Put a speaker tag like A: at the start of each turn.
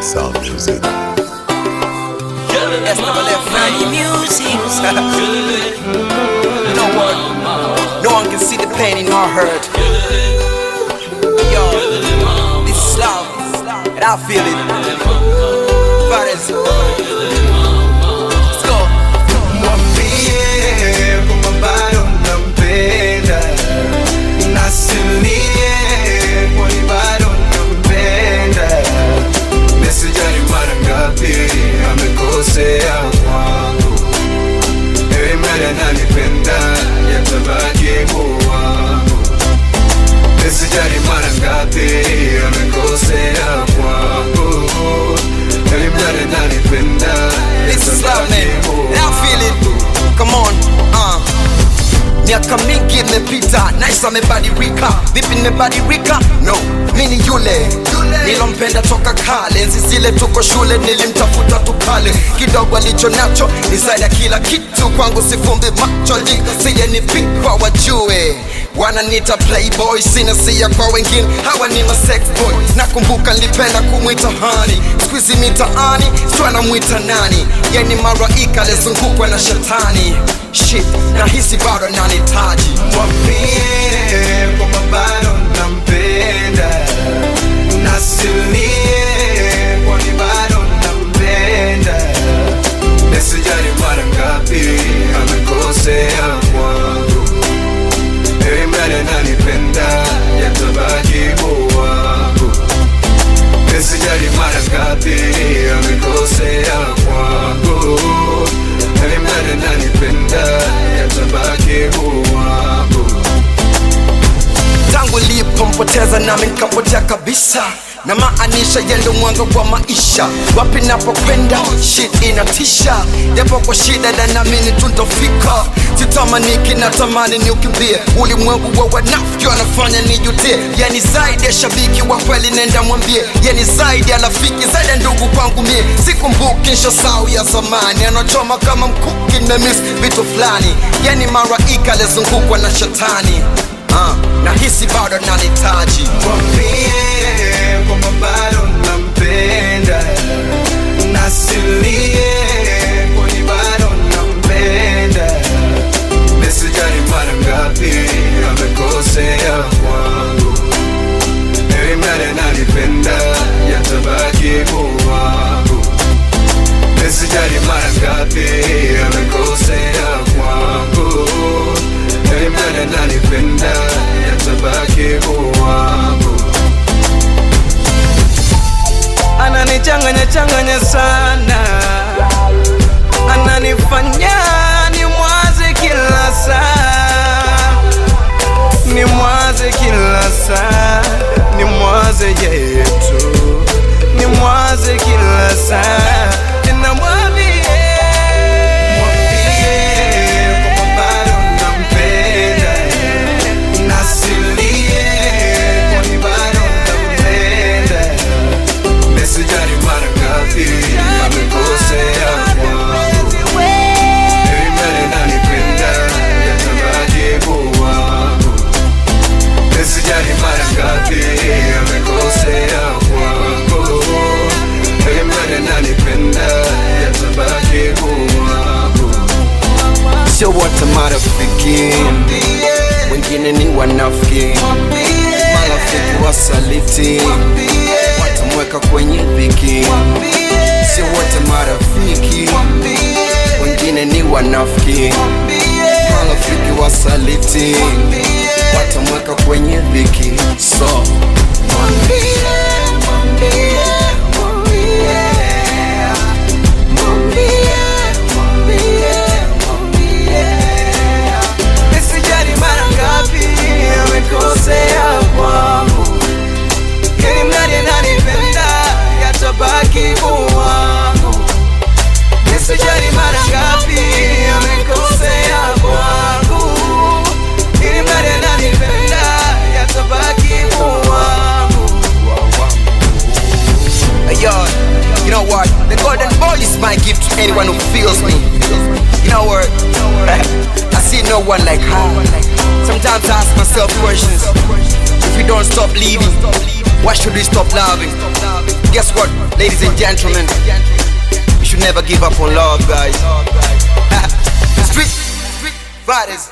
A: Sound music.
B: That's never left Frankie music. You know what? No one can see the pain in our hurt. Yo, this is love, and I feel it. Brothers, let's go.
C: Mwambie kwamba bado nampenda, nasilie kwani bado nampenda. Mesijali mara ngapi amekosea kwangu, ewe mara nanipenda yatabaki wangu. Mesijali mara ngapi amekosea kwangu, ewe mara nanipenda yatabaki wangu.
B: And I feel it. Come on, miaka mingi imepita, nice amebadilika. Vipi nimebadilika? No, mini yule nilompenda toka kale. Enzi zile tuko shule nilimtafuta tukale. Kidogo alicho nacho ni zaidi ya kila kitu. Kwangu sifumbi macho liga siye nipikwa wajue. Wananiita playboy, sina siya kwa wengine, hawa ni ma sex boy. Nakumbuka nilipenda kumwita honey, squeezy mitaani, stua na mwita nani. Yeni maraika lezungukwa na shetani. Shit, nahisi bado nanitaji.
C: Mwambie kwamba bado nampenda, nasilie kwani bado nampenda. Mesijali mara ngapi amekosea kwangu, ewe mara nanipenda yatabaki wangu. Mesijali mara ngapi amekosea kwangu, ewe mara nanipenda yatabaki wangu.
B: Tangu lipompoteza nami nikapotea kabisa, na maanisha yendo mwanga wa maisha. Wapi napokwenda shit inatisha, japo kwa shida na namini tuntofika. Sitamaniki natamani ni ukimbie, ulimwengu wa wanafiki wanafanya nijutie. Yani zaidi ya shabiki wa kweli nenda mwambie, yani zaidi ya rafiki, zaidi ya ndugu kwangu mie. Sikumbuki nshasau ya zamani, anachoma kama mkuki, nimemiss vitu fulani. Yani maraika lezungukwa na shetani. Nahisi bado nanitaji.
C: Mwambie kwamba bado nampenda, nasilie kwani bado nampenda. Mesijali mara ngapi amekosea kwangu, ewe mara nanipenda yatabaki wangu. Mesijali mara ngapi amekosea kwangu, ewe mara nanipenda yatabaki wangu. Ananichanganya sana, ananifanya nimwaze kila saa, nimwaze kila saa, nimwaze yetu, nimwaze kila saa. Ninamwambie kwamba bado nampenda, nasilie kwani bado nampenda. Mesijali mara ngapi amekosea kwangu, ewe mara nanipenda yatabaki wangu. Mesijali mara ngapi amekosea kwangu, ewe mara nanipenda yatabaki wangu.
B: Sio wote marafiki, wengine ni wanafiki. Marafiki wasaliti, watamweka kwenye dhiki. Sio wote marafiki, wengine ni wanafiki. Marafiki wasaliti, watamweka kwenye dhiki. So mesijali mara ngapi amekosea kwangu, ili mradi ananipenda yatabaki wangu. Mesijali mara ngapi amekosea kwangu, ili mradi ananipenda yatabaki wangu. Yo, you know what? The golden ball is my gift to anyone who feels me. You know what? I see no one like her. Sometimes I ask myself questions. If we don't stop leaving, Why should we stop loving? Guess what, ladies and gentlemen, we should never give up on love, guys. Street fighters.